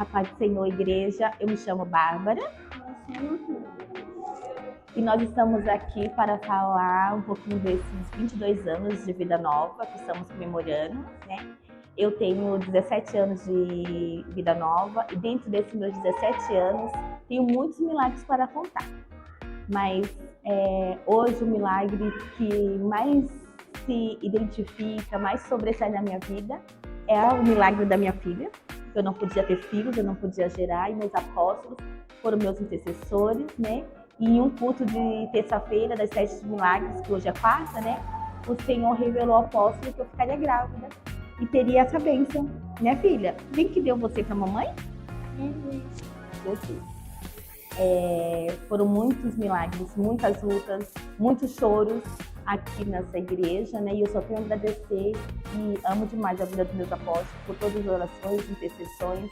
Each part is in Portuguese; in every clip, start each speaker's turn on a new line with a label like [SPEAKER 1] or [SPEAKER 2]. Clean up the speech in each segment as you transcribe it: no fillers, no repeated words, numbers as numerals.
[SPEAKER 1] A paz do Senhor, igreja. Eu me chamo Bárbara e nós estamos aqui para falar um pouquinho desses 22 anos de vida nova que estamos comemorando, né? Eu tenho 17 anos de vida nova e dentro desses meus 17 anos tenho muitos milagres para contar. Mas hoje o milagre que mais se identifica, mais sobressai na minha vida é o milagre da minha filha. Eu não podia ter filhos, eu não podia gerar, e meus apóstolos foram meus intercessores, né? E em um culto de terça-feira, das 7 milagres, que hoje é quarta, né? O Senhor revelou ao apóstolo que eu ficaria grávida e teria essa bênção, né, filha? Quem que deu você para a mamãe? Jesus. Foram muitos milagres, muitas lutas, muitos choros aqui nessa igreja, né? E eu só tenho a agradecer e amo demais a vida dos meus apóstolos por todas as orações, intercessões,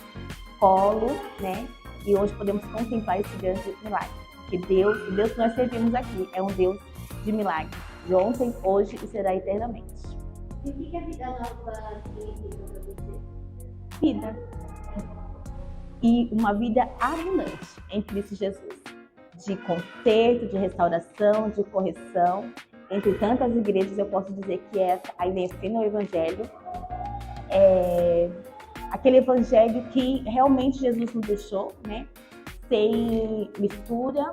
[SPEAKER 1] colo, né? E hoje podemos contemplar esse grande milagre. Que o Deus que nós servimos aqui é um Deus de milagres, de ontem, hoje e será eternamente.
[SPEAKER 2] E o que a vida nova significa para você?
[SPEAKER 1] Vida. E uma vida abundante em Cristo Jesus. De conserto, de restauração, de correção. Entre tantas igrejas, eu posso dizer que essa aí vem sendo o Evangelho. Aquele Evangelho que realmente Jesus nos deixou, né? Sem mistura,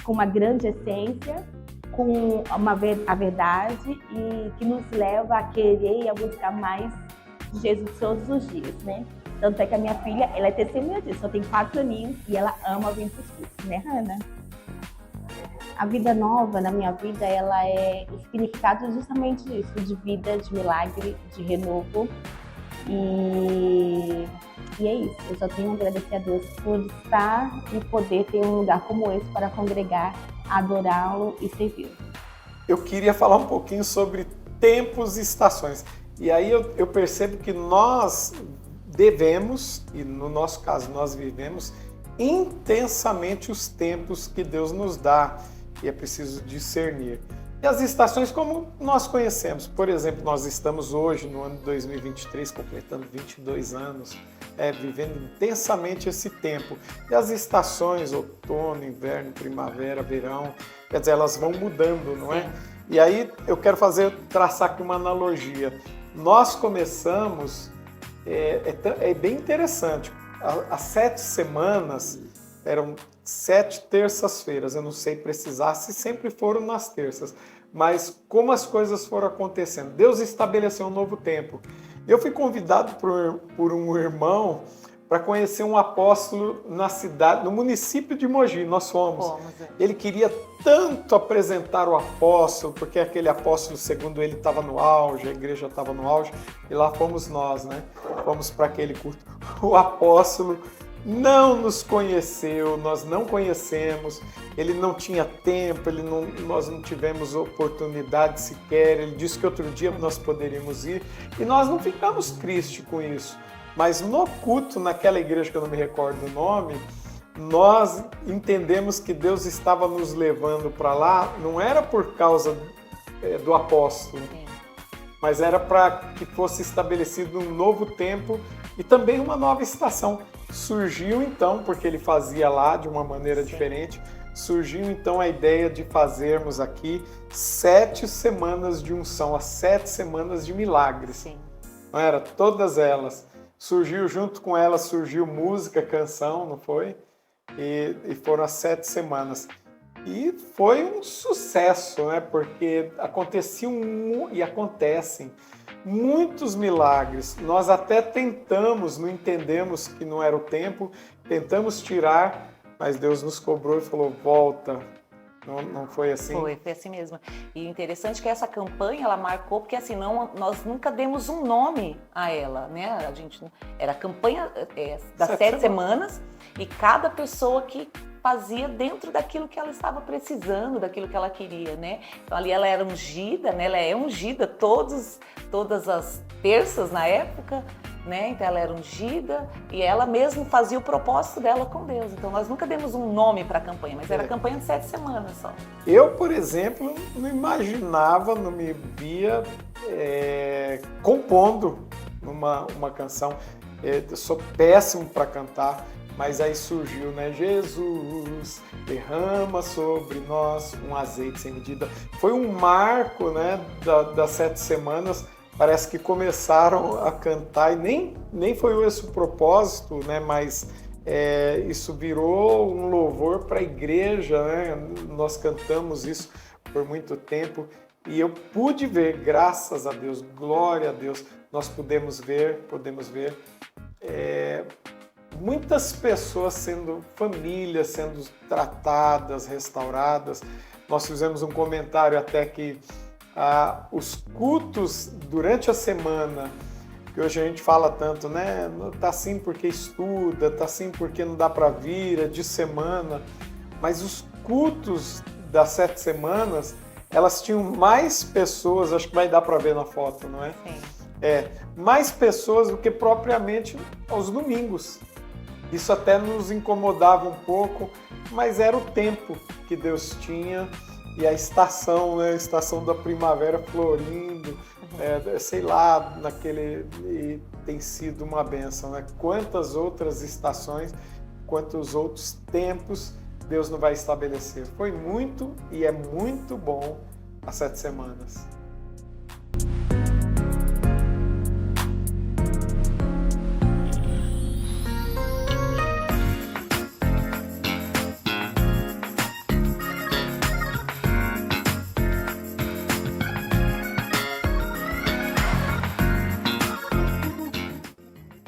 [SPEAKER 1] com uma grande essência, com a verdade e que nos leva a querer e a buscar mais de Jesus todos os dias, né? Tanto é que a minha filha, ela é testemunha disso, só tem 4 aninhos e ela ama vir para os cultos, né, Hannah? A vida nova na minha vida, ela é o significado justamente disso, de vida, de milagre, de renovo. E é isso, eu só tenho a agradecer a Deus por estar e poder ter um lugar como esse para congregar, adorá-lo e servi-lo.
[SPEAKER 3] Eu queria falar um pouquinho sobre tempos e estações. E aí eu percebo que nós devemos, e no nosso caso nós vivemos, intensamente os tempos que Deus nos dá. E é preciso discernir. E as estações como nós conhecemos. Por exemplo, nós estamos hoje, no ano de 2023, completando 22 anos, vivendo intensamente esse tempo. E as estações, outono, inverno, primavera, verão, quer dizer, elas vão mudando, não é? E aí eu quero traçar aqui uma analogia. Nós começamos, é bem interessante, há 7 semanas, eram 7 terças-feiras, eu não sei precisar se sempre foram nas terças, mas como as coisas foram acontecendo. Deus estabeleceu um novo tempo. Eu fui convidado por um irmão para conhecer um apóstolo na cidade, no município de Mogi, nós fomos. Ele queria tanto apresentar o apóstolo, porque aquele apóstolo, segundo ele, estava no auge, a igreja estava no auge, e lá fomos nós, né? Fomos para aquele culto. O apóstolo não nos conheceu, nós não conhecemos, ele não tinha tempo, nós não tivemos oportunidade sequer, ele disse que outro dia nós poderíamos ir, e nós não ficamos tristes com isso. Mas no culto, naquela igreja que eu não me recordo o nome, nós entendemos que Deus estava nos levando para lá, não era por causa do apóstolo, mas era para que fosse estabelecido um novo tempo e também uma nova estação. Surgiu então, porque ele fazia lá de uma maneira diferente, surgiu então a ideia de fazermos aqui 7 semanas de unção, as 7 semanas de milagres.
[SPEAKER 4] Sim.
[SPEAKER 3] Não era? Todas elas. Surgiu junto com elas, surgiu música, canção, não foi? E foram as 7 semanas. E foi um sucesso, né? Porque aconteciam e acontecem muitos milagres. Nós até tentamos, não entendemos que não era o tempo, tentamos tirar, mas Deus nos cobrou e falou, volta. Não foi assim?
[SPEAKER 4] Foi assim mesmo. E interessante que essa campanha, ela marcou, porque assim, nós nunca demos um nome a ela, né? A gente, era a campanha das 7 semanas e cada pessoa que fazia dentro daquilo que ela estava precisando, daquilo que ela queria, né? Então ali ela era ungida, né? Ela é ungida todas as terças na época, né? Então ela era ungida e ela mesma fazia o propósito dela com Deus. Então nós nunca demos um nome para a campanha, mas era a campanha de 7 semanas só.
[SPEAKER 3] Eu, por exemplo, não imaginava, não me via compondo uma canção. Eu sou péssimo para cantar, mas aí surgiu, né? Jesus, derrama sobre nós um azeite sem medida. Foi um marco, né, das 7 semanas. Parece que começaram a cantar e nem foi esse o propósito, né? Mas isso virou um louvor para a igreja, né? Nós cantamos isso por muito tempo e eu pude ver, graças a Deus, glória a Deus, nós podemos ver muitas pessoas famílias sendo tratadas, restauradas. Nós fizemos um comentário até que os cultos durante a semana, que hoje a gente fala tanto, né? Tá assim porque estuda, tá assim porque não dá para vir, é de semana. Mas os cultos das 7 semanas, elas tinham mais pessoas, acho que vai dar para ver na foto, não é?
[SPEAKER 4] Sim.
[SPEAKER 3] Mais pessoas do que propriamente aos domingos. Isso até nos incomodava um pouco, mas era o tempo que Deus tinha e a estação, né? A estação da primavera florindo, sei lá, e tem sido uma bênção, né? Quantas outras estações, quantos outros tempos Deus não vai estabelecer. Foi muito e é muito bom as 7 semanas.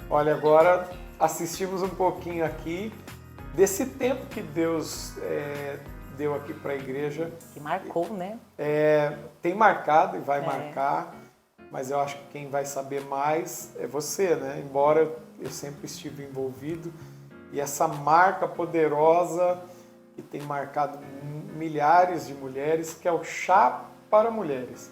[SPEAKER 3] Olha, agora assistimos um pouquinho aqui desse tempo que Deus deu aqui para a igreja.
[SPEAKER 4] Que marcou, né?
[SPEAKER 3] Tem marcado e vai marcar, mas eu acho que quem vai saber mais é você, né? Embora eu sempre estive envolvido, e essa marca poderosa que tem marcado milhares de mulheres, que é o Chá para Mulheres.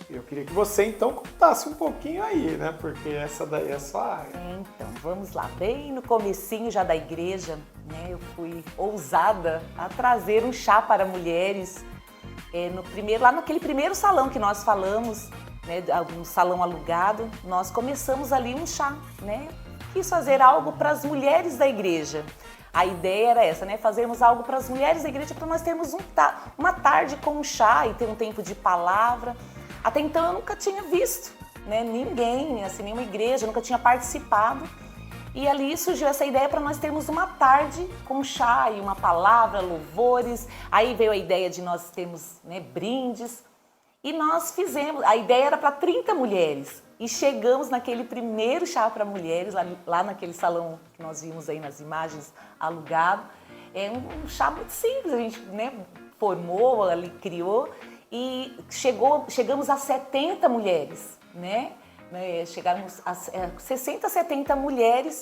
[SPEAKER 3] Eu queria que você, então, contasse um pouquinho aí, né? Porque essa daí é a sua área.
[SPEAKER 4] Então, vamos lá. Bem no comecinho já da igreja, né? Eu fui ousada a trazer um chá para mulheres. Lá naquele primeiro salão que nós falamos, né? Um salão alugado, nós começamos ali um chá, né? Quis fazer algo para as mulheres da igreja. A ideia era essa, né? Fazermos algo para as mulheres da igreja para nós termos uma tarde com um chá e ter um tempo de palavra. Até então eu nunca tinha visto, né, ninguém, assim, nenhuma igreja, nunca tinha participado. E ali surgiu essa ideia para nós termos uma tarde com chá e uma palavra, louvores. Aí veio a ideia de nós termos, né, brindes. E nós fizemos, a ideia era para 30 mulheres. E chegamos naquele primeiro chá para mulheres, lá naquele salão que nós vimos aí nas imagens, alugado. É um chá muito simples, a gente, né, formou, ali criou. E chegamos a 70 mulheres, né? Chegamos a 60, 70 mulheres,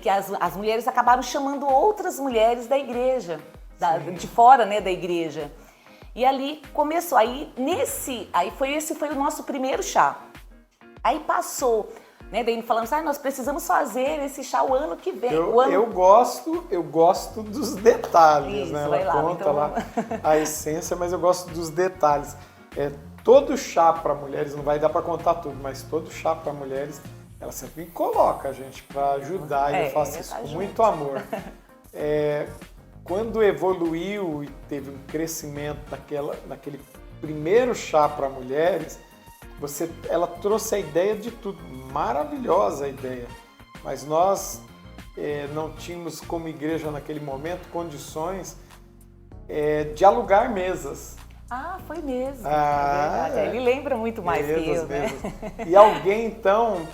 [SPEAKER 4] que as mulheres acabaram chamando outras mulheres da igreja, de fora, né, da igreja. E ali começou, esse foi o nosso primeiro chá. Aí passou, né? Daí falamos, nós precisamos fazer esse chá o ano que vem.
[SPEAKER 3] Eu gosto dos detalhes,
[SPEAKER 4] isso,
[SPEAKER 3] né? Ela conta
[SPEAKER 4] então...
[SPEAKER 3] lá a essência, mas eu gosto dos detalhes. Todo chá para mulheres, não vai dar para contar tudo, mas todo chá para mulheres, ela sempre me coloca, gente, para ajudar, e eu faço isso com muito amor. Quando evoluiu e teve um crescimento naquele primeiro chá para mulheres, ela trouxe a ideia de tudo, maravilhosa a ideia, mas nós não tínhamos como igreja naquele momento condições de alugar mesas.
[SPEAKER 4] Foi mesmo, é verdade. Ele lembra muito mais que eu, né?
[SPEAKER 3] E alguém então,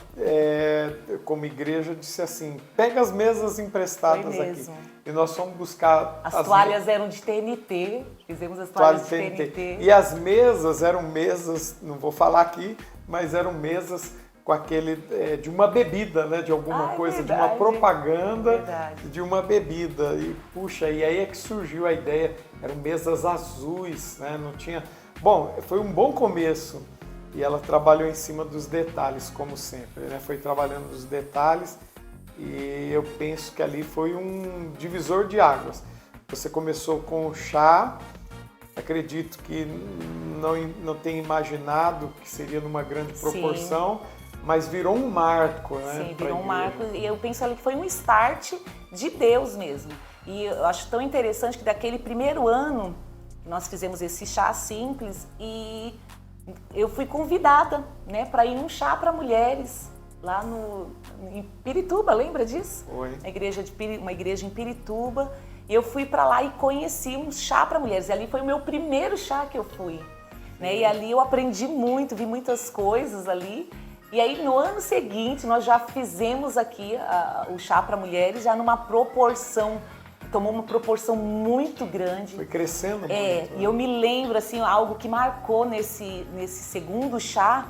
[SPEAKER 3] como igreja, disse assim, pega as mesas emprestadas aqui. E nós fomos buscar...
[SPEAKER 4] As toalhas eram de TNT, fizemos as toalhas de TNT.
[SPEAKER 3] E as mesas eram mesas, não vou falar aqui, mas eram mesas com aquele, de uma bebida, né? De alguma coisa,
[SPEAKER 4] verdade,
[SPEAKER 3] de uma propaganda,
[SPEAKER 4] verdade.
[SPEAKER 3] De uma bebida. E puxa, e aí é que surgiu a ideia, eram mesas azuis, né? Não tinha... Bom, foi um bom começo. E ela trabalhou em cima dos detalhes, como sempre, né? Foi trabalhando nos detalhes. E eu penso que ali foi um divisor de águas. Você começou com o chá, acredito que não tenha imaginado que seria numa grande proporção, mas virou um marco, né?
[SPEAKER 4] Sim,
[SPEAKER 3] pra
[SPEAKER 4] virou um
[SPEAKER 3] igreja.
[SPEAKER 4] marco e eu penso ali que foi um start de Deus mesmo. E eu acho tão interessante que daquele primeiro ano nós fizemos esse chá simples e eu fui convidada, né, para ir num chá para mulheres lá em Pirituba, lembra disso?
[SPEAKER 3] Foi.
[SPEAKER 4] Uma igreja em Pirituba. E eu fui para lá e conheci um chá para mulheres. E ali foi o meu primeiro chá que eu fui, né? E ali eu aprendi muito, vi muitas coisas ali. E aí no ano seguinte nós já fizemos aqui o chá para mulheres já numa proporção, tomou uma proporção muito grande.
[SPEAKER 3] Foi crescendo muito.
[SPEAKER 4] E eu me lembro assim, algo que marcou nesse segundo chá,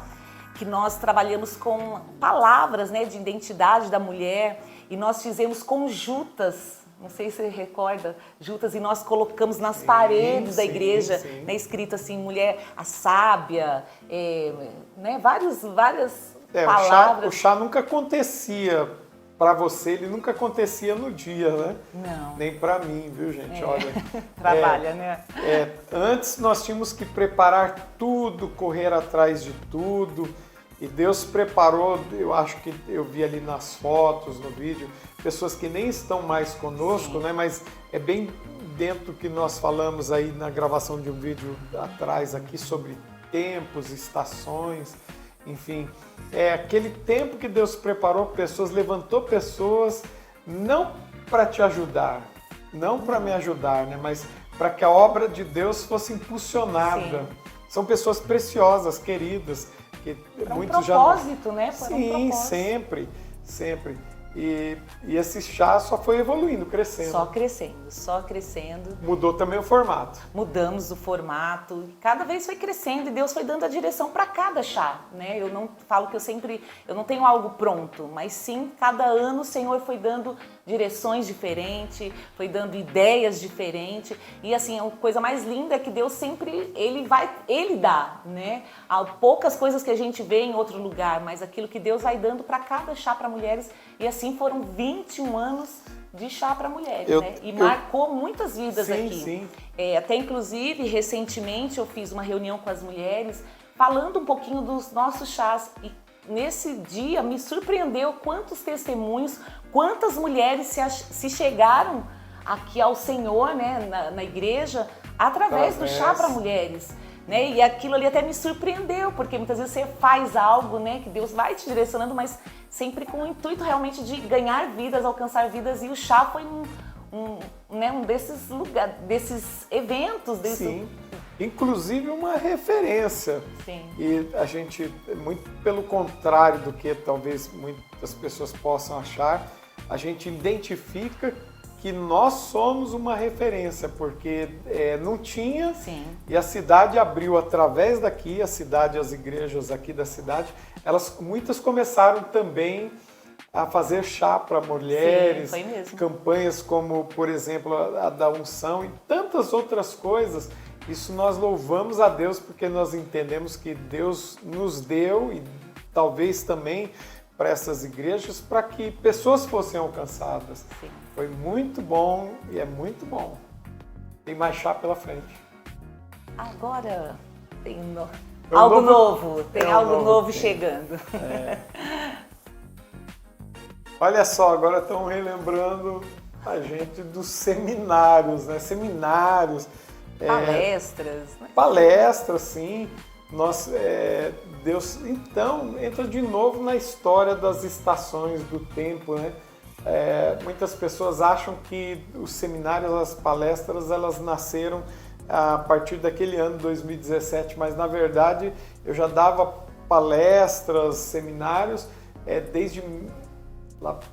[SPEAKER 4] que nós trabalhamos com palavras, né, de identidade da mulher e nós fizemos conjuntas. Não sei se você recorda, juntas, e nós colocamos nas paredes da igreja,
[SPEAKER 3] sim.
[SPEAKER 4] Né, escrito assim, mulher, a sábia, né, várias palavras.
[SPEAKER 3] O chá nunca acontecia para você, ele nunca acontecia no dia, né?
[SPEAKER 4] Não.
[SPEAKER 3] Nem para mim, viu, gente? Olha.
[SPEAKER 4] Trabalha, né?
[SPEAKER 3] Antes nós tínhamos que preparar tudo, correr atrás de tudo. E Deus preparou, eu acho que eu vi ali nas fotos, no vídeo, pessoas que nem estão mais conosco, né? Mas é bem dentro do que nós falamos aí na gravação de um vídeo atrás aqui sobre tempos, estações, enfim. É aquele tempo que Deus preparou pessoas, levantou pessoas, não para te ajudar, não para me ajudar, né? Mas para que a obra de Deus fosse impulsionada.
[SPEAKER 4] Sim.
[SPEAKER 3] São pessoas preciosas, queridas, que
[SPEAKER 4] Para um
[SPEAKER 3] muitos
[SPEAKER 4] propósito,
[SPEAKER 3] já...
[SPEAKER 4] né?
[SPEAKER 3] Sim, sempre, sempre. E esse chá só foi evoluindo, crescendo.
[SPEAKER 4] Só crescendo.
[SPEAKER 3] Mudou também o formato.
[SPEAKER 4] Mudamos o formato, cada vez foi crescendo e Deus foi dando a direção para cada chá, né? Eu não falo que eu não tenho algo pronto, mas sim, cada ano o Senhor foi dando direções diferentes, foi dando ideias diferentes e assim, a coisa mais linda é que Deus sempre, Ele dá, né? Há poucas coisas que a gente vê em outro lugar, mas aquilo que Deus vai dando para cada chá para mulheres e assim foram 21 anos de chá para mulheres, né? E marcou muitas vidas aqui.
[SPEAKER 3] Sim.
[SPEAKER 4] Até inclusive, recentemente eu fiz uma reunião com as mulheres falando um pouquinho dos nossos chás e nesse dia me surpreendeu quantos testemunhos, quantas mulheres se chegaram aqui ao Senhor, né, na igreja, através do chá para mulheres. Né? E aquilo ali até me surpreendeu, porque muitas vezes você faz algo, né, que Deus vai te direcionando, mas sempre com o intuito realmente de ganhar vidas, alcançar vidas, e o chá foi um desses lugares, desses eventos.
[SPEAKER 3] Sim, inclusive uma referência.
[SPEAKER 4] Sim.
[SPEAKER 3] E a gente, muito pelo contrário do que talvez muitas pessoas possam achar, a gente identifica que nós somos uma referência, porque não tinha.
[SPEAKER 4] Sim.
[SPEAKER 3] E a cidade abriu através daqui, as igrejas aqui da cidade, muitas começaram também a fazer chá para mulheres.
[SPEAKER 4] Sim, foi mesmo.
[SPEAKER 3] Campanhas como, por exemplo, a da unção e tantas outras coisas. Isso nós louvamos a Deus porque nós entendemos que Deus nos deu e talvez também para essas igrejas para que pessoas fossem alcançadas.
[SPEAKER 4] Sim.
[SPEAKER 3] Foi muito bom e é muito bom. Tem mais chá pela frente.
[SPEAKER 4] Agora tem
[SPEAKER 3] É um
[SPEAKER 4] algo
[SPEAKER 3] novo-
[SPEAKER 4] novo, tem
[SPEAKER 3] é um
[SPEAKER 4] algo
[SPEAKER 3] novo
[SPEAKER 4] novo
[SPEAKER 3] tempo.
[SPEAKER 4] chegando.
[SPEAKER 3] Olha só, agora estão relembrando a gente dos seminários, né? Seminários.
[SPEAKER 4] Palestras. Né?
[SPEAKER 3] Palestras, sim. Deus, então, entra de novo na história das estações do tempo, né? Muitas pessoas acham que os seminários, as palestras, elas nasceram a partir daquele ano 2017, mas na verdade eu já dava palestras, seminários desde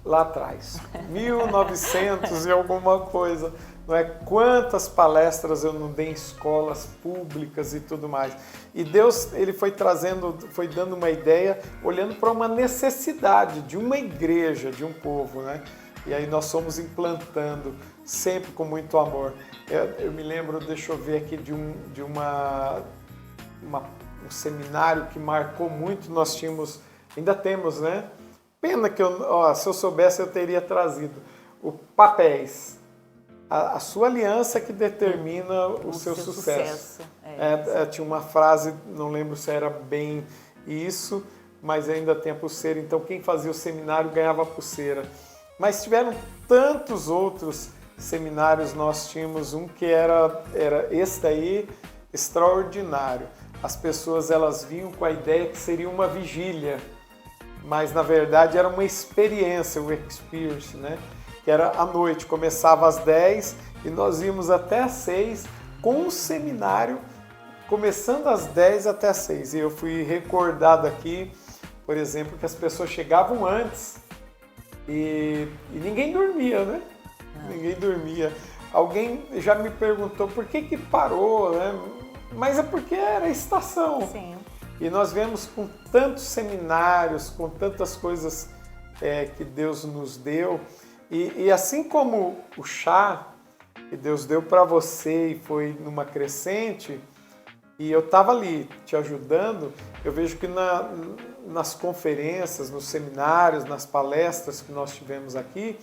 [SPEAKER 3] lá atrás, 1900 e alguma coisa. Não é? Quantas palestras eu não dei em escolas públicas e tudo mais. E Deus, ele foi dando uma ideia, olhando para uma necessidade de uma igreja, de um povo, né? E aí nós fomos implantando, sempre com muito amor. Eu me lembro, deixa eu ver aqui, de um seminário que marcou muito, nós tínhamos, ainda temos, né? Pena que se eu soubesse eu teria trazido o papéis. A sua aliança que determina o seu sucesso.
[SPEAKER 4] sucesso.
[SPEAKER 3] Tinha uma frase, não lembro se era bem isso, mas ainda tem a pulseira. Então quem fazia o seminário ganhava a pulseira. Mas tiveram tantos outros seminários. Nós tínhamos um que era esse daí, extraordinário. As pessoas elas vinham com a ideia que seria uma vigília, mas na verdade era uma experiência, o experience, né? Que era à noite, começava às 10 e nós íamos até às 6 com um seminário começando às 10 até às 6. E eu fui recordado aqui, por exemplo, que as pessoas chegavam antes e ninguém dormia, né? Ninguém dormia. Alguém já me perguntou por que parou, né? Mas é porque era estação.
[SPEAKER 4] Sim.
[SPEAKER 3] E nós vemos com tantos seminários, com tantas coisas que Deus nos deu. E assim como o chá que Deus deu para você e foi numa crescente, e eu estava ali te ajudando, eu vejo que nas conferências, nos seminários, nas palestras que nós tivemos aqui,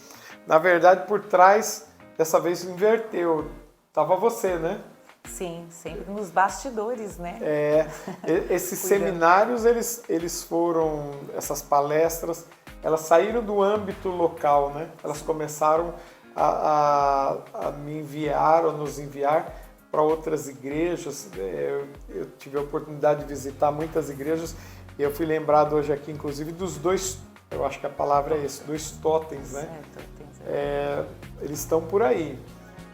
[SPEAKER 3] na verdade, por trás, dessa vez inverteu. Estava você, né?
[SPEAKER 4] Sim, sempre nos bastidores, né?
[SPEAKER 3] Esses seminários, eles foram, essas palestras, elas saíram do âmbito local, né? Elas começaram a me enviar ou nos enviar para outras igrejas. Eu tive a oportunidade de visitar muitas igrejas e eu fui lembrado hoje aqui, inclusive, dos dois, eu acho que a palavra é esse, dois totens, né? Eles estão por aí.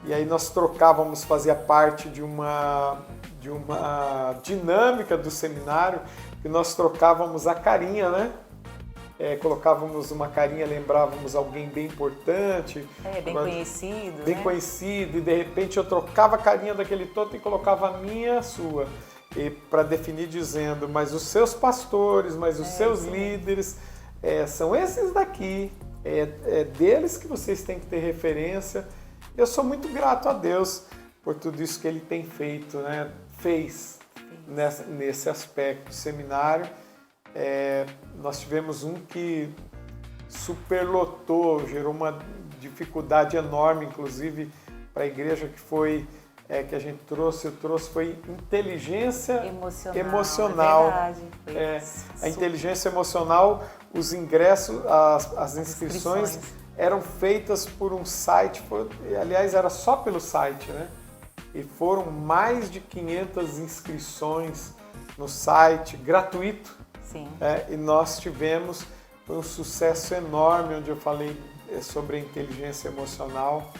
[SPEAKER 3] E aí nós trocávamos, fazia parte de uma dinâmica do seminário, que nós trocávamos a carinha, né? Colocávamos uma carinha, lembrávamos alguém bem importante.
[SPEAKER 4] Bem conhecido,
[SPEAKER 3] Bem
[SPEAKER 4] né?
[SPEAKER 3] conhecido, e de repente eu trocava a carinha daquele todo e colocava a minha e a sua. E para definir dizendo, mas os seus pastores, mas os seus líderes, são esses daqui, é deles que vocês têm que ter referência. Eu sou muito grato a Deus por tudo isso que Ele tem feito, né? Fez nesse aspecto do seminário. Nós tivemos um que superlotou, gerou uma dificuldade enorme, inclusive, para a igreja, que foi que a gente trouxe, foi inteligência emocional. A inteligência emocional, os ingressos, as inscrições eram feitas por um site, aliás, era só pelo site, né? E foram mais de 500 inscrições no site, gratuito.
[SPEAKER 4] Sim.
[SPEAKER 3] E nós tivemos um sucesso enorme, onde eu falei sobre a inteligência emocional.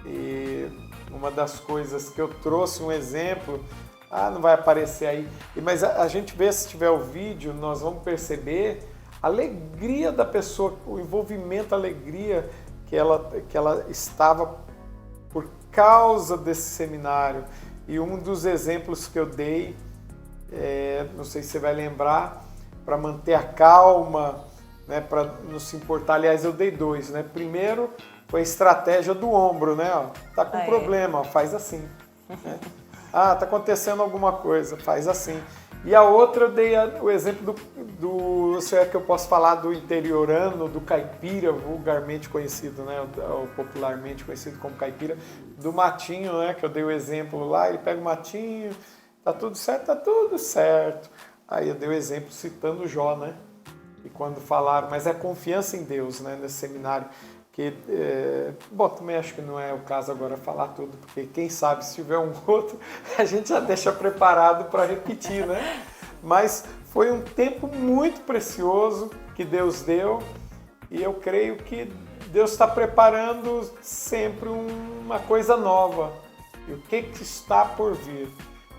[SPEAKER 3] E uma das coisas que eu trouxe um exemplo, não vai aparecer aí, mas a gente vê, se tiver o vídeo, nós vamos perceber a alegria da pessoa, o envolvimento, a alegria que ela estava por causa desse seminário. E um dos exemplos que eu dei, não sei se você vai lembrar, para manter a calma, né, para não se importar. Aliás, eu dei dois, né? Primeiro foi a estratégia do ombro, né? Tá com problema, faz assim. Né? Tá acontecendo alguma coisa, faz assim. E a outra eu dei o exemplo se é que eu posso falar, do interiorano, do caipira, vulgarmente conhecido, né? Ou popularmente conhecido como caipira, do matinho, né? Que eu dei o exemplo lá, ele pega o matinho, tá tudo certo, tá tudo certo. Aí eu dei o exemplo citando Jó, né? E quando falaram, mas é confiança em Deus, né? Nesse seminário, que, também acho que não é o caso agora falar tudo, porque quem sabe se tiver um outro, a gente já deixa preparado para repetir, né? Mas foi um tempo muito precioso que Deus deu, e eu creio que Deus está preparando sempre uma coisa nova. E o que está por vir?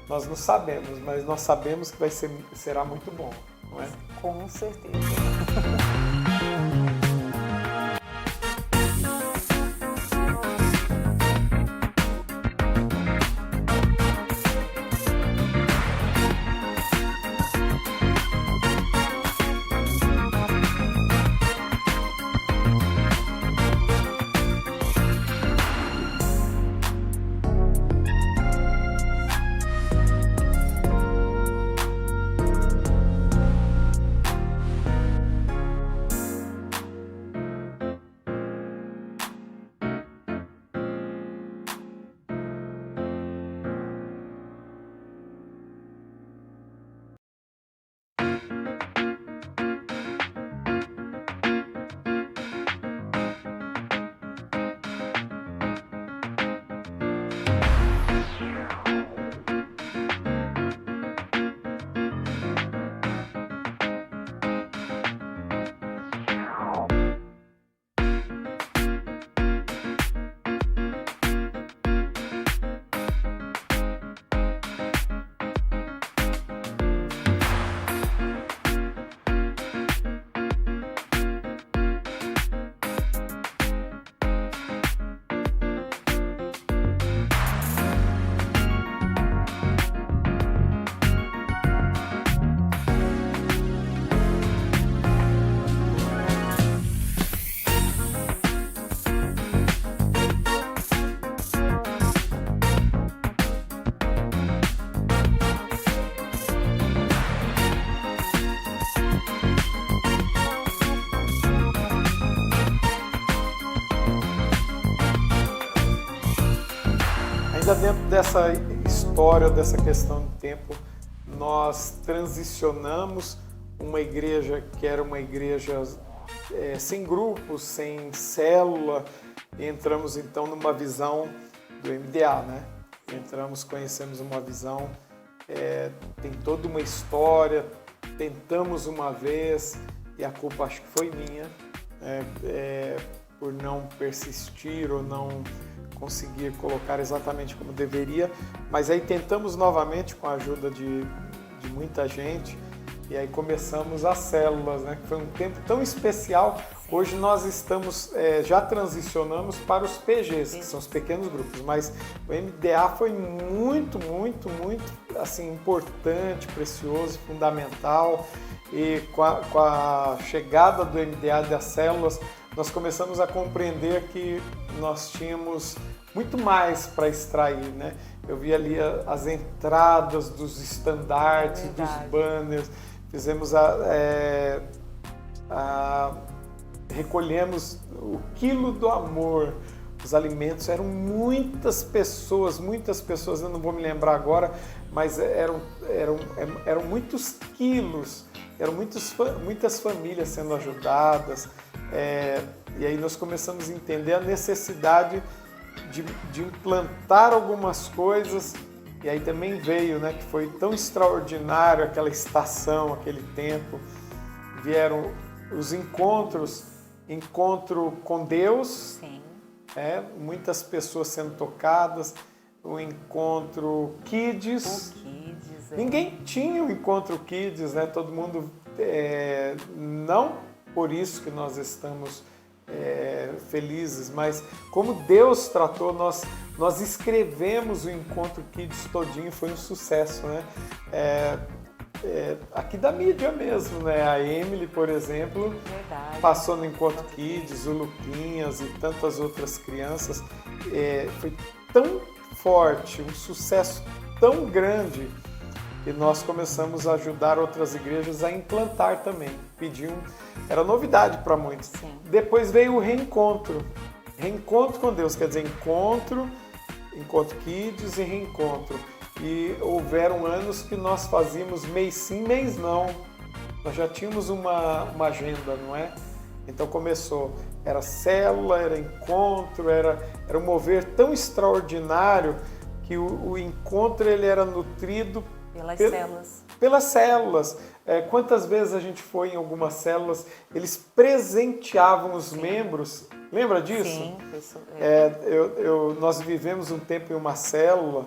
[SPEAKER 3] Nós não sabemos, mas nós sabemos que será muito bom, não é?
[SPEAKER 4] Com certeza.
[SPEAKER 3] ainda dentro dessa história, dessa questão de tempo, nós transicionamos uma igreja que era uma igreja sem grupos, sem célula, e entramos então numa visão do MDA, né? Conhecemos uma visão, tem toda uma história, tentamos uma vez, e a culpa acho que foi minha, por não persistir ou não conseguir colocar exatamente como deveria, mas aí tentamos novamente com a ajuda de muita gente, e aí começamos as células, né? Que foi um tempo tão especial. Hoje nós estamos, já transicionamos para os PGs, que são os pequenos grupos, mas o MDA foi muito, muito, muito assim, importante, precioso, fundamental, e com a chegada do MDA das células, nós começamos a compreender que nós tínhamos muito mais para extrair, né? Eu vi ali as entradas dos estandartes, dos banners, fizemos recolhemos o quilo do amor, os alimentos, eram muitas pessoas, eu não vou me lembrar agora, mas eram muitos quilos, eram muitas famílias sendo ajudadas, e aí nós começamos a entender a necessidade de implantar algumas coisas, e aí também veio, né, que foi tão extraordinário aquela estação, aquele tempo, vieram os encontro com Deus,
[SPEAKER 4] Sim.
[SPEAKER 3] Muitas pessoas sendo tocadas, o encontro Kids, ninguém tinha o encontro Kids, né, todo mundo, não por isso que nós estamos felizes, mas como Deus tratou, nós escrevemos o Encontro Kids todinho, foi um sucesso, né? Aqui da mídia mesmo, né? A Emily, por exemplo, passou no Encontro Kids, o Luquinhas e tantas outras crianças. Foi tão forte, um sucesso tão grande, que nós começamos a ajudar outras igrejas a implantar também. Era novidade para muitos.
[SPEAKER 4] Sim.
[SPEAKER 3] Depois veio o reencontro com Deus, quer dizer, encontro Kids e reencontro. E houveram anos que nós fazíamos mês sim, mês não. Nós já tínhamos uma agenda, não é? Então começou, era célula, era encontro, era um mover tão extraordinário que o encontro ele era nutrido pelas células. Quantas vezes a gente foi em algumas células, eles presenteavam os membros. Lembra disso?
[SPEAKER 4] Sim.
[SPEAKER 3] Nós vivemos um tempo em uma célula,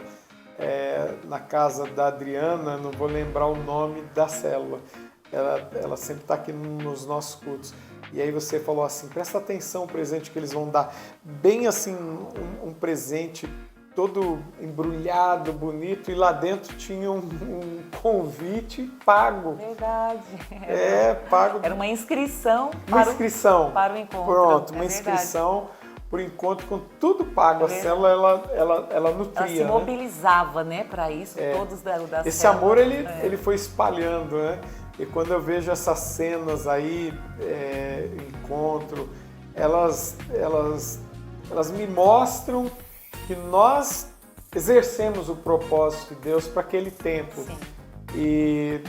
[SPEAKER 3] na casa da Adriana, não vou lembrar o nome da célula. Ela sempre está aqui nos nossos cultos. E aí você falou assim, presta atenção ao presente que eles vão dar. Bem assim, um presente todo embrulhado, bonito, e lá dentro tinha um convite pago.
[SPEAKER 4] Verdade.
[SPEAKER 3] Pago.
[SPEAKER 4] Era uma inscrição. Para o encontro.
[SPEAKER 3] Pronto, uma inscrição para o encontro com tudo pago. A célula, ela nutria.
[SPEAKER 4] Ela se mobilizava, né, para isso, todos da
[SPEAKER 3] Esse
[SPEAKER 4] célula.
[SPEAKER 3] amor, ele foi espalhando, né? E quando eu vejo essas cenas aí, encontro, elas me mostram que nós exercemos o propósito de Deus para aquele tempo.
[SPEAKER 4] Sim.
[SPEAKER 3] E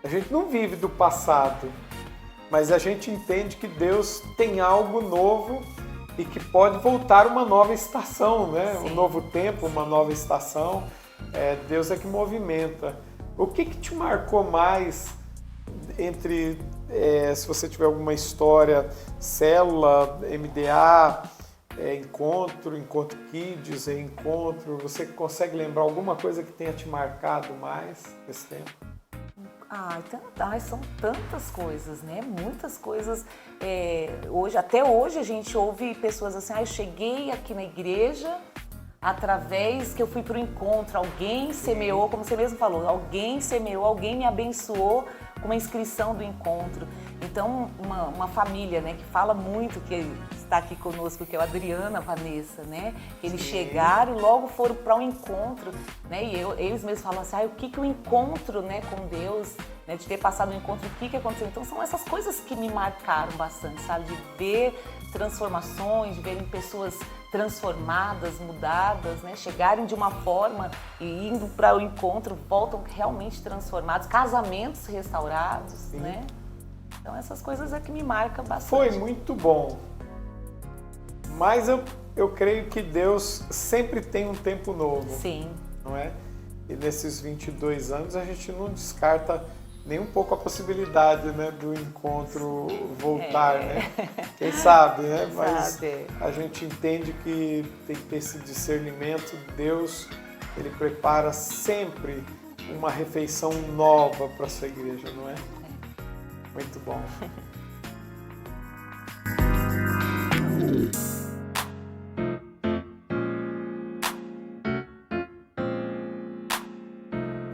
[SPEAKER 3] a gente não vive do passado, mas a gente entende que Deus tem algo novo e que pode voltar uma nova estação, né?
[SPEAKER 4] Sim.
[SPEAKER 3] Um novo tempo, uma nova estação. Deus é que movimenta. O que te marcou mais entre, se você tiver alguma história, célula, MDA, encontro Kids, reencontro, você consegue lembrar alguma coisa que tenha te marcado mais nesse tempo?
[SPEAKER 4] São tantas coisas, né? Muitas coisas. Até hoje a gente ouve pessoas assim, eu cheguei aqui na igreja através que eu fui para o encontro, alguém semeou, como você mesmo falou, alguém semeou, alguém me abençoou com uma inscrição do encontro. Então, uma família, né, que fala muito, que está aqui conosco, que é o Adriana, a Vanessa, né? Eles chegaram e logo foram para um encontro, né? E eles mesmos falam assim, o que o encontro, né, com Deus né, de ter passado no encontro, o que aconteceu. Então são essas coisas que me marcaram bastante, sabe? De ver transformações, de verem pessoas transformadas, mudadas, né? Chegarem de uma forma e indo para o encontro, voltam realmente transformados, casamentos restaurados,
[SPEAKER 3] Sim.
[SPEAKER 4] né? Então essas coisas é que me marcam bastante.
[SPEAKER 3] Foi muito bom. Mas eu creio que Deus sempre tem um tempo novo.
[SPEAKER 4] Sim.
[SPEAKER 3] Não é? E nesses 22 anos a gente não descarta nem um pouco a possibilidade, né, do encontro voltar, né? Quem sabe, né? Mas
[SPEAKER 4] Sabe.
[SPEAKER 3] a gente entende que tem que ter esse discernimento. Deus, Ele prepara sempre uma refeição nova para a sua igreja, não é? Muito bom.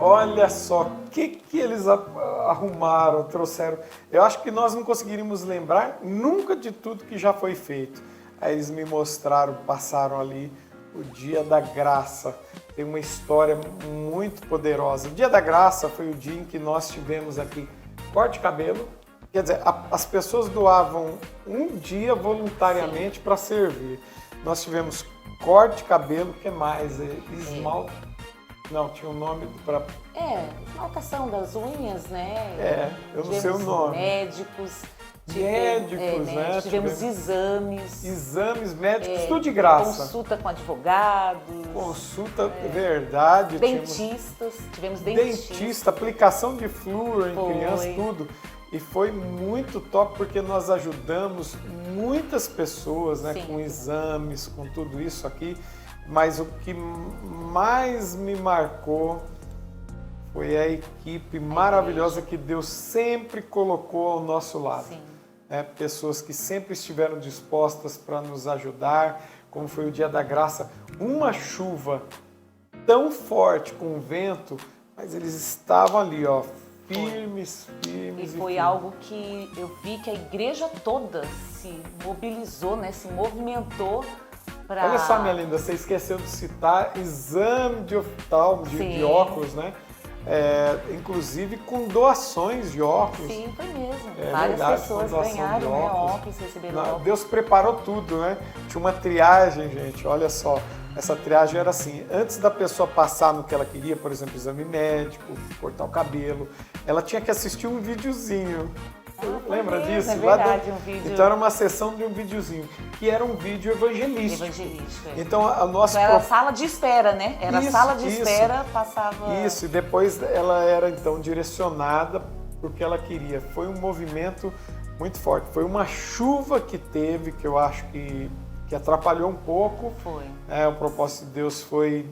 [SPEAKER 3] Olha só, o que eles arrumaram, trouxeram. Eu acho que nós não conseguiríamos lembrar nunca de tudo que já foi feito. Aí eles me mostraram, passaram ali o Dia da Graça. Tem uma história muito poderosa. O Dia da Graça foi o dia em que nós tivemos aqui corte de cabelo. Quer dizer, as pessoas doavam um dia voluntariamente para servir. Nós tivemos corte de cabelo, o que mais? Esmalte. Não, tinha um nome para...
[SPEAKER 4] Esmaltação das unhas,
[SPEAKER 3] eu
[SPEAKER 4] né?
[SPEAKER 3] não sei o nome.
[SPEAKER 4] Médicos,
[SPEAKER 3] né?
[SPEAKER 4] Tivemos exames.
[SPEAKER 3] Exames médicos, tudo de graça.
[SPEAKER 4] Consulta com advogados.
[SPEAKER 3] Consulta, verdade.
[SPEAKER 4] Dentistas, tivemos dentistas.
[SPEAKER 3] Dentista, aplicação de flúor em
[SPEAKER 4] Foi.
[SPEAKER 3] crianças, tudo. E foi muito top porque nós ajudamos muitas pessoas, né,
[SPEAKER 4] Sim.
[SPEAKER 3] com exames, com tudo isso aqui. Mas o que mais me marcou foi a equipe maravilhosa que Deus sempre colocou ao nosso lado.
[SPEAKER 4] Sim.
[SPEAKER 3] Pessoas que sempre estiveram dispostas para nos ajudar, como foi o Dia da Graça. Uma chuva tão forte com vento, mas eles estavam ali, ó, firmes.
[SPEAKER 4] E foi algo que eu vi que a igreja toda se mobilizou, né, se movimentou.
[SPEAKER 3] Olha só, minha linda, você esqueceu de citar exame de oftalmo, de óculos, né? Inclusive com doações de óculos.
[SPEAKER 4] Sim, foi mesmo.
[SPEAKER 3] Várias
[SPEAKER 4] pessoas ganharam, né, óculos, receberam óculos.
[SPEAKER 3] Deus preparou tudo, né? Tinha uma triagem, gente, olha só. Essa triagem era assim, antes da pessoa passar no que ela queria, por exemplo, exame médico, cortar o cabelo, ela tinha que assistir um videozinho. Lembra disso?
[SPEAKER 4] É verdade, um vídeo.
[SPEAKER 3] Então era uma sessão de um videozinho, que era um vídeo evangelístico. Então a nossa...
[SPEAKER 4] Então, era sala de espera, né? Era sala de espera, passava...
[SPEAKER 3] Isso, e depois ela era então direcionada para o que ela queria. Foi um movimento muito forte. Foi uma chuva que teve, que eu acho que atrapalhou um pouco.
[SPEAKER 4] Foi.
[SPEAKER 3] O propósito de Deus foi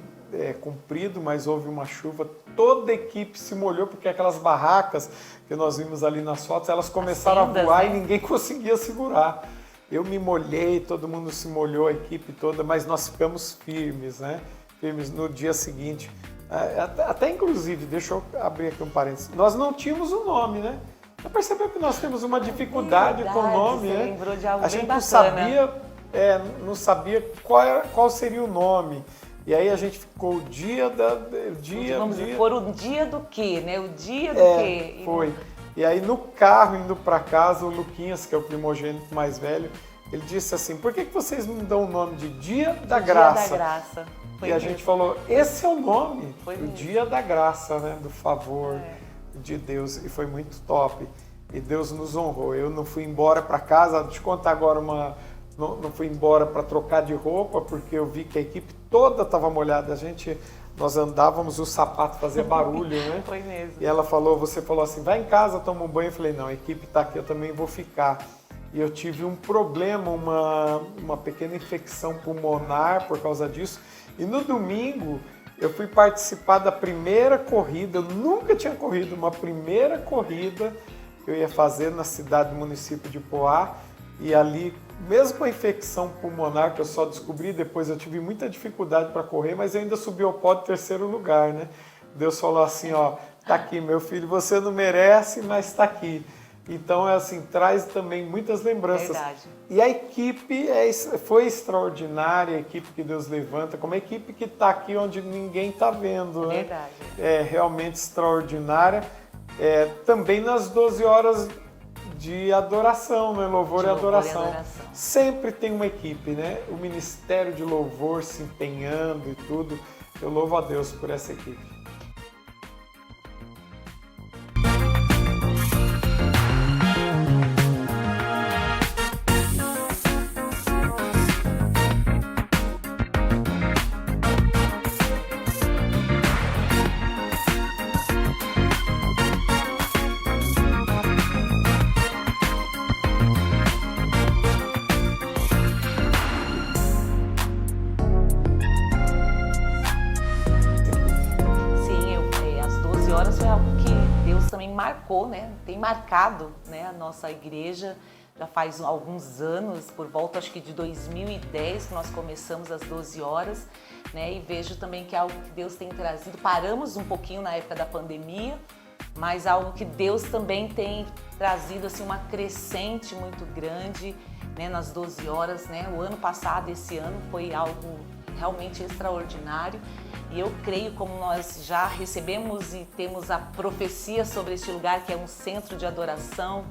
[SPEAKER 3] cumprido, mas houve uma chuva. Toda a equipe se molhou, porque aquelas barracas que nós vimos ali nas fotos, elas começaram a voar, né? E ninguém conseguia segurar. Eu me molhei, todo mundo se molhou, a equipe toda, mas nós ficamos firmes, né? Firmes no dia seguinte. Até inclusive, deixa eu abrir aqui um parênteses, nós não tínhamos um nome, né? Você percebeu que nós temos uma dificuldade com o nome, né?
[SPEAKER 4] Lembrou de algo
[SPEAKER 3] a gente
[SPEAKER 4] bem
[SPEAKER 3] não sabia qual seria o nome. E aí a gente ficou o dia
[SPEAKER 4] Vamos pôr o dia do quê, né? O dia do quê?
[SPEAKER 3] Foi. E aí no carro, indo para casa, o Luquinhas, que é o primogênito mais velho, ele disse assim, por que vocês não dão o nome de Dia da Graça?
[SPEAKER 4] Dia da Graça.
[SPEAKER 3] E a gente falou, esse é o nome, o Dia da Graça, né? Do favor de Deus. E foi muito top. E Deus nos honrou. Eu não fui embora para casa, deixa eu contar agora Não fui embora para trocar de roupa, porque eu vi que a equipe toda estava molhada. Nós andávamos, o sapato fazia barulho, né?
[SPEAKER 4] Foi mesmo.
[SPEAKER 3] E você falou assim, vai em casa, toma um banho. Eu falei, não, a equipe está aqui, eu também vou ficar. E eu tive um problema, uma pequena infecção pulmonar por causa disso. E no domingo, eu fui participar da primeira corrida. Eu nunca tinha corrido uma primeira corrida que eu ia fazer na cidade do município de Poá. E ali, mesmo com a infecção pulmonar, que eu só descobri depois, eu tive muita dificuldade para correr, mas eu ainda subi ao pódio em terceiro lugar, né? Deus falou assim, ó, tá aqui, meu filho, você não merece, mas tá aqui. Então, traz também muitas lembranças.
[SPEAKER 4] Verdade.
[SPEAKER 3] E a equipe foi extraordinária, a equipe que Deus levanta, como a equipe que está aqui onde ninguém está vendo, né?
[SPEAKER 4] Verdade.
[SPEAKER 3] É realmente extraordinária. também nas 12 horas de adoração, né? Louvor e adoração. Sempre tem uma equipe, né? O Ministério de Louvor se empenhando e tudo. Eu louvo a Deus por essa equipe.
[SPEAKER 4] Foi algo que Deus também marcou, né? Tem marcado, né, a nossa igreja. Já faz alguns anos, por volta acho que de 2010, que nós começamos às 12 horas, né? E vejo também que é algo que Deus tem trazido. Paramos um pouquinho na época da pandemia, mas algo que Deus também tem trazido assim, uma crescente muito grande, né, nas 12 horas, né? O ano passado, esse ano, foi algo realmente extraordinário. E eu creio, como nós já recebemos e temos a profecia sobre este lugar, que é um centro de adoração,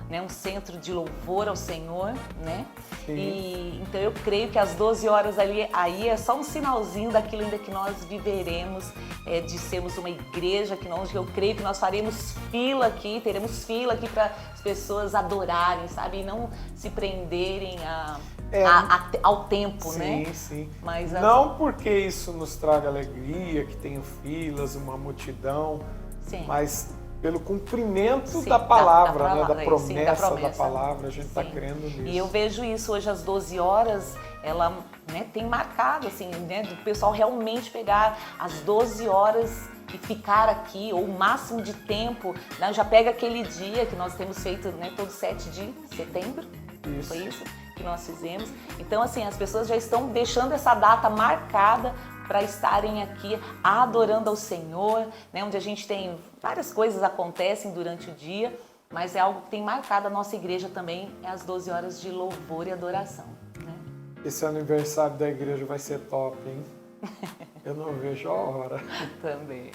[SPEAKER 4] né, um centro de louvor ao Senhor, né? E então eu creio que as 12 horas aí é só um sinalzinho daquilo ainda que nós viveremos, de sermos uma igreja, eu creio que nós faremos fila aqui, teremos fila aqui para as pessoas adorarem, sabe? E não se prenderem ao tempo, né?
[SPEAKER 3] Sim.
[SPEAKER 4] Mas
[SPEAKER 3] não porque isso nos traga alegria, que tenha filas, uma multidão, mas pelo cumprimento da palavra, né? Da promessa da palavra, a gente está crendo nisso.
[SPEAKER 4] E eu vejo isso hoje às 12 horas, ela, né, tem marcado, assim, né, do pessoal realmente pegar às 12 horas e ficar aqui, ou o máximo de tempo, né, já pega aquele dia que nós temos feito, né, todo 7 de setembro, foi isso que nós fizemos. Então, assim, as pessoas já estão deixando essa data marcada para estarem aqui adorando ao Senhor, né, onde a gente tem várias coisas acontecem durante o dia, mas é algo que tem marcado a nossa igreja também, é as 12 horas de louvor e adoração. Né?
[SPEAKER 3] Esse aniversário da igreja vai ser top, hein? Eu não vejo a hora.
[SPEAKER 4] Também.